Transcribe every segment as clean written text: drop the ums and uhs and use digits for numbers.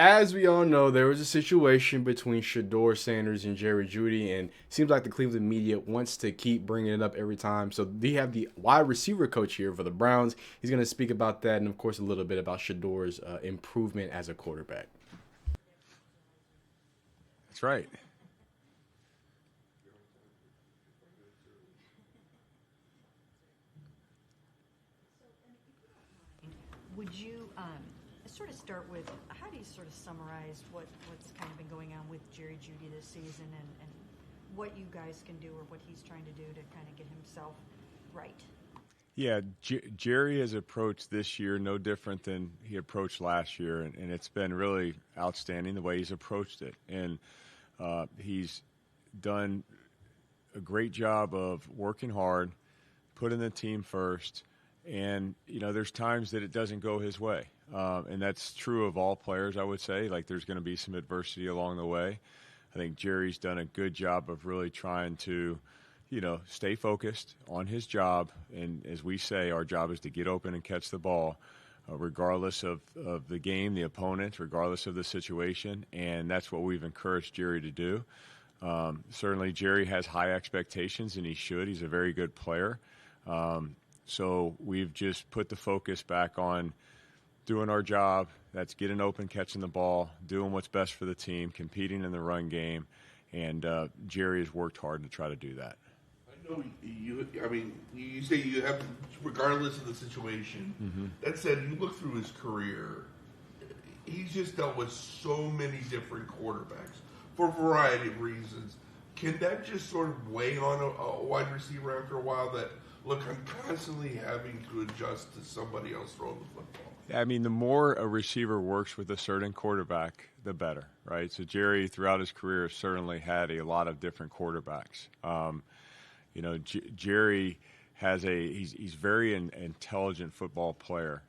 as we all know, there was a situation between Shedeur Sanders and Judy, and it seems like the Cleveland media wants to keep bringing it up every time. So they have the wide receiver coach here for the Browns. He's going to speak about that and, of course, a little bit about Shedeur's improvement as a quarterback. That's right. Would you sort of start with, how do you sort of summarize what's kind of been going on with Judy this season and what you guys can do or what he's trying to do to kind of get himself right? Yeah, Jerry has approached this year no different than he approached last year, and it's been really outstanding the way he's approached it. And he's done a great job of working hard, putting the team first, and, there's times that it doesn't go his way. And that's true of all players, I would say. Like, there's going to be some adversity along the way. I think Jerry's done a good job of really trying to, stay focused on his job. And as we say, our job is to get open and catch the ball, regardless of the game, the opponent, regardless of the situation. And that's what we've encouraged Jerry to do. Certainly, Jerry has high expectations, and he should. He's a very good player. So we've just put the focus back on doing our job. That's getting open, catching the ball, doing what's best for the team, competing in the run game. And Jerry has worked hard to try to do that. I know you say you have, regardless of the situation. Mm-hmm. That said, you look through his career, he's just dealt with so many different quarterbacks for a variety of reasons. Can that just sort of weigh on a wide receiver after a while that, look, I'm constantly having to adjust to somebody else throwing the football? I mean, the more a receiver works with a certain quarterback, the better, right? So Jerry, throughout his career, certainly had a lot of different quarterbacks. Jerry has he's very intelligent football player.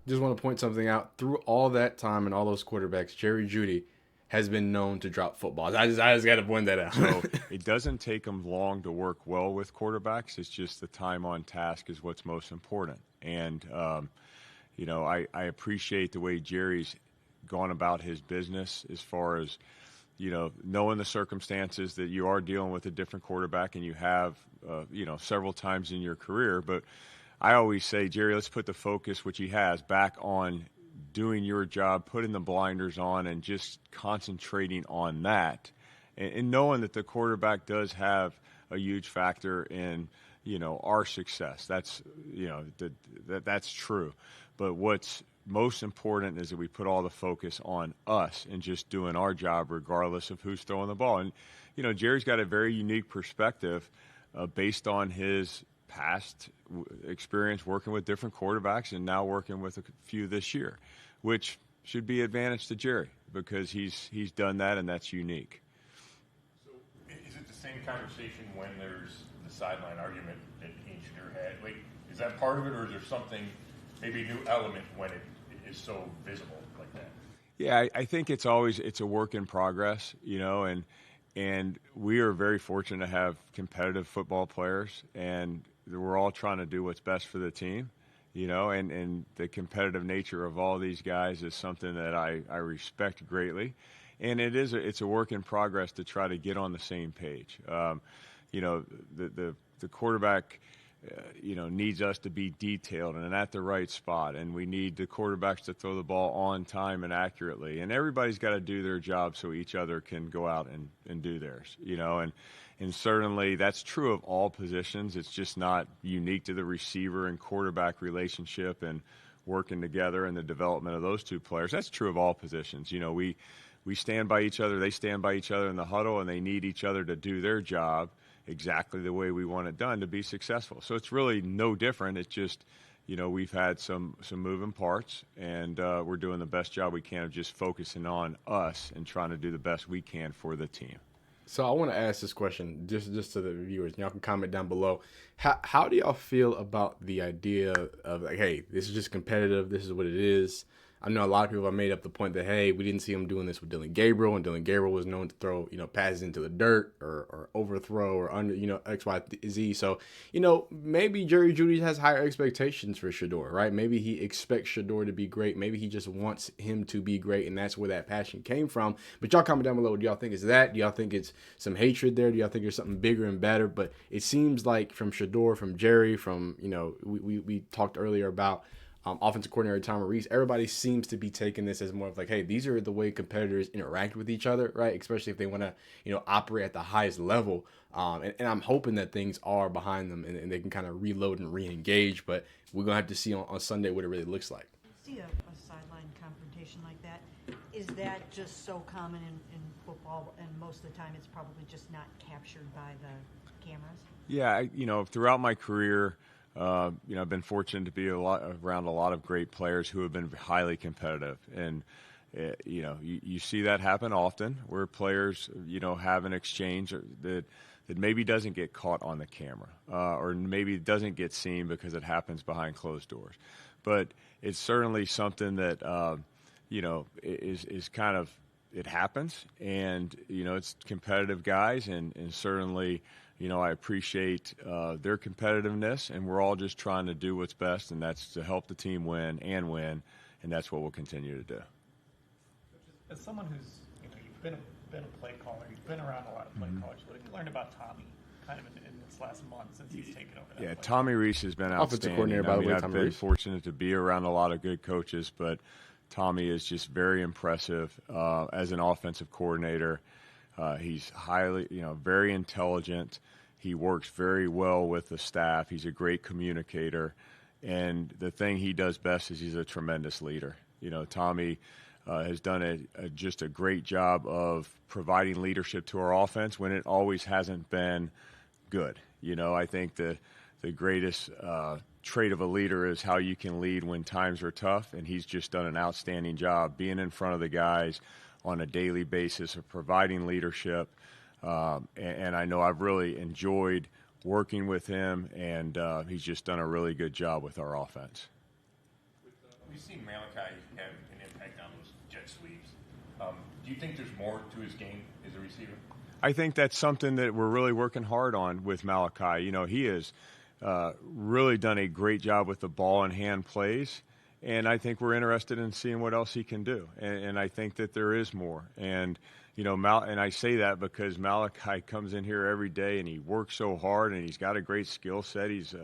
Just want to point something out. Through all that time and all those quarterbacks, Judy has been known to drop footballs. I just got to point that out. So it doesn't take him long to work well with quarterbacks. It's just the time on task is what's most important. And, I appreciate the way Jerry's gone about his business as far as, knowing the circumstances that you are dealing with a different quarterback and you have, several times in your career. But I always say, Jerry, let's put the focus, which he has, back on doing your job, putting the blinders on, and just concentrating on that, and knowing that the quarterback does have a huge factor in, our success. That's, that's true. But what's most important is that we put all the focus on us and just doing our job regardless of who's throwing the ball. And, Jerry's got a very unique perspective based on his past experience working with different quarterbacks and now working with a few this year, which should be advantage to Jerry because he's done that, and that's unique. So is it the same conversation when there's the sideline argument that Shedeur had? Like, is that part of it, or is there something, maybe a new element when it is so visible like that? Yeah, I think it's a work in progress, and we are very fortunate to have competitive football players, and we're all trying to do what's best for the team, and the competitive nature of all these guys is something that I respect greatly. And it's a work in progress to try to get on the same page. The quarterback, needs us to be detailed and at the right spot, and we need the quarterbacks to throw the ball on time and accurately. And everybody's got to do their job so each other can go out and do theirs, And certainly that's true of all positions. It's just not unique to the receiver and quarterback relationship and working together and the development of those two players. That's true of all positions. We stand by each other, they stand by each other in the huddle, and they need each other to do their job exactly the way we want it done to be successful. So it's really no different. It's just, we've had some moving parts, and we're doing the best job we can of just focusing on us and trying to do the best we can for the team. So I want to ask this question just to the viewers. Y'all can comment down below. How do y'all feel about the idea of, like, hey, this is just competitive. This is what it is. I know a lot of people have made up the point that, hey, we didn't see him doing this with Dylan Gabriel, and Dylan Gabriel was known to throw, passes into the dirt or overthrow or under, X, Y, Z. So, maybe Jerry Judy has higher expectations for Shedeur, right? Maybe he expects Shedeur to be great. Maybe he just wants him to be great, and that's where that passion came from. But y'all comment down below. Do y'all think it's that? Do y'all think it's some hatred there? Do y'all think there's something bigger and better? But it seems like from Shedeur, from Jerry, from, we talked earlier about offensive coordinator Tom Reese, everybody seems to be taking this as more of like, hey, these are the way competitors interact with each other, right? Especially if they want to, operate at the highest level. And I'm hoping that things are behind them and they can kind of reload and re-engage. But we're going to have to see on Sunday what it really looks like. See a sideline confrontation like that. Is that just so common in football, and most of the time it's probably just not captured by the cameras? Yeah, throughout my career, I've been fortunate to be around a lot of great players who have been highly competitive, and you see that happen often where players have an exchange that maybe doesn't get caught on the camera, or maybe doesn't get seen because it happens behind closed doors. But it's certainly something that is kind of, it happens, and it's competitive guys, and certainly. I appreciate their competitiveness, and we're all just trying to do what's best, and that's to help the team win, and that's what we'll continue to do. As someone who's, you've been a play caller, you've been around a lot of play callers, what have you learned about Tommy kind of in this last month since he's taken over that play? Tommy Reese has been outstanding. Offensive coordinator, by the way, I've Tommy been Reese. fortunate to be around a lot of good coaches, but Tommy is just very impressive as an offensive coordinator. He's highly, very intelligent. He works very well with the staff. He's a great communicator. And the thing he does best is he's a tremendous leader. Tommy has done just a great job of providing leadership to our offense when it always hasn't been good. I think the greatest trait of a leader is how you can lead when times are tough. And he's just done an outstanding job being in front of the guys on a daily basis of providing leadership. And I know I've really enjoyed working with him, and he's just done a really good job with our offense. We've seen Malachi have an impact on those jet sweeps. Do you think there's more to his game as a receiver? I think that's something that we're really working hard on with Malachi. He has really done a great job with the ball in hand plays. And I think we're interested in seeing what else he can do. And I think that there is more. And, and I say that because Malachi comes in here every day and he works so hard, and he's got a great skill set. He's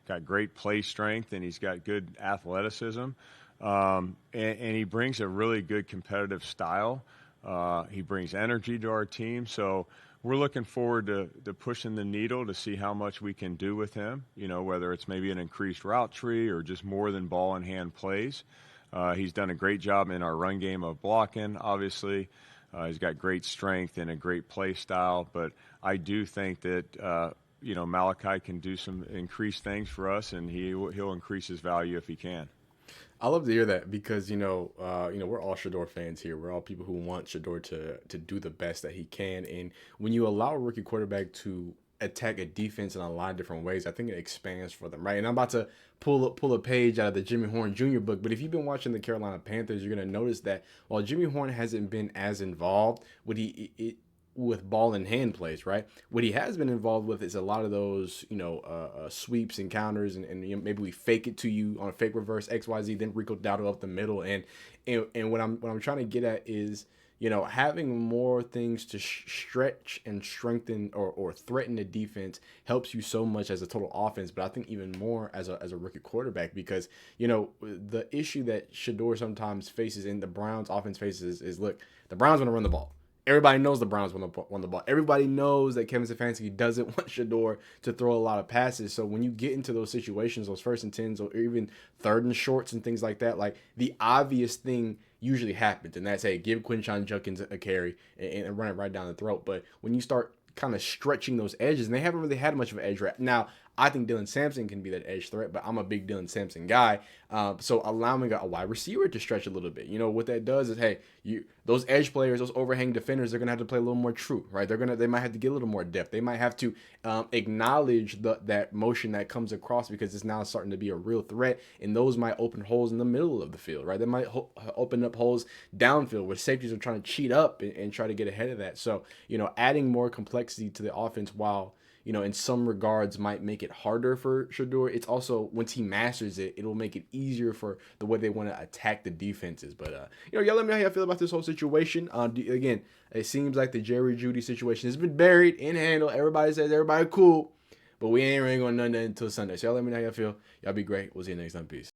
got great play strength, and he's got good athleticism. And he brings a really good competitive style. He brings energy to our team. So we're looking forward to pushing the needle to see how much we can do with him, whether it's maybe an increased route tree or just more than ball in hand plays. He's done a great job in our run game of blocking, obviously. He's got great strength and a great play style. But I do think that, Malachi can do some increased things for us, and he'll increase his value if he can. I love to hear that because, we're all Shedeur fans here. We're all people who want Shedeur to do the best that he can. And when you allow a rookie quarterback to attack a defense in a lot of different ways, I think it expands for them, right? And I'm about to pull a page out of the Jimmy Horn Jr. book, but if you've been watching the Carolina Panthers, you're going to notice that while Jimmy Horn hasn't been as involved with ball in hand plays, right? What he has been involved with is a lot of those, sweeps and counters, and maybe we fake it to you on a fake reverse XYZ, then Rico Dowdle up the middle, and what I'm trying to get at is, having more things to stretch and strengthen or threaten the defense helps you so much as a total offense, but I think even more as a rookie quarterback, because, the issue that Shedeur sometimes faces and the Browns offense faces is look, the Browns want to run the ball. Everybody knows the Browns want the ball. Everybody knows that Kevin Stefanski doesn't want Shedeur to throw a lot of passes. So when you get into those situations, those 1st and 10s, or even 3rd and shorts and things like that, like the obvious thing usually happens, and that's, hey, give Quinshon Judkins a carry and run it right down the throat. But when you start kind of stretching those edges, and they haven't really had much of an edge right now, I think Dylan Sampson can be that edge threat, but I'm a big Dylan Sampson guy. So allowing a wide receiver to stretch a little bit, what that does is, hey, those edge players, those overhang defenders, they're gonna have to play a little more true, right? They might have to get a little more depth. They might have to acknowledge that motion that comes across because it's now starting to be a real threat, and those might open holes in the middle of the field, right? They might open up holes downfield where safeties are trying to cheat up and try to get ahead of that. So adding more complexity to the offense while in some regards might make it harder for Shedeur. It's also, once he masters it, it'll make it easier for the way they want to attack the defenses. But, y'all let me know how you feel about this whole situation. Again, it seems like the Jerry Judy situation has been buried and handled. Everybody says everybody cool, but we ain't really going to know nothing until Sunday. So y'all let me know how y'all feel. Y'all be great. We'll see you next time. Peace.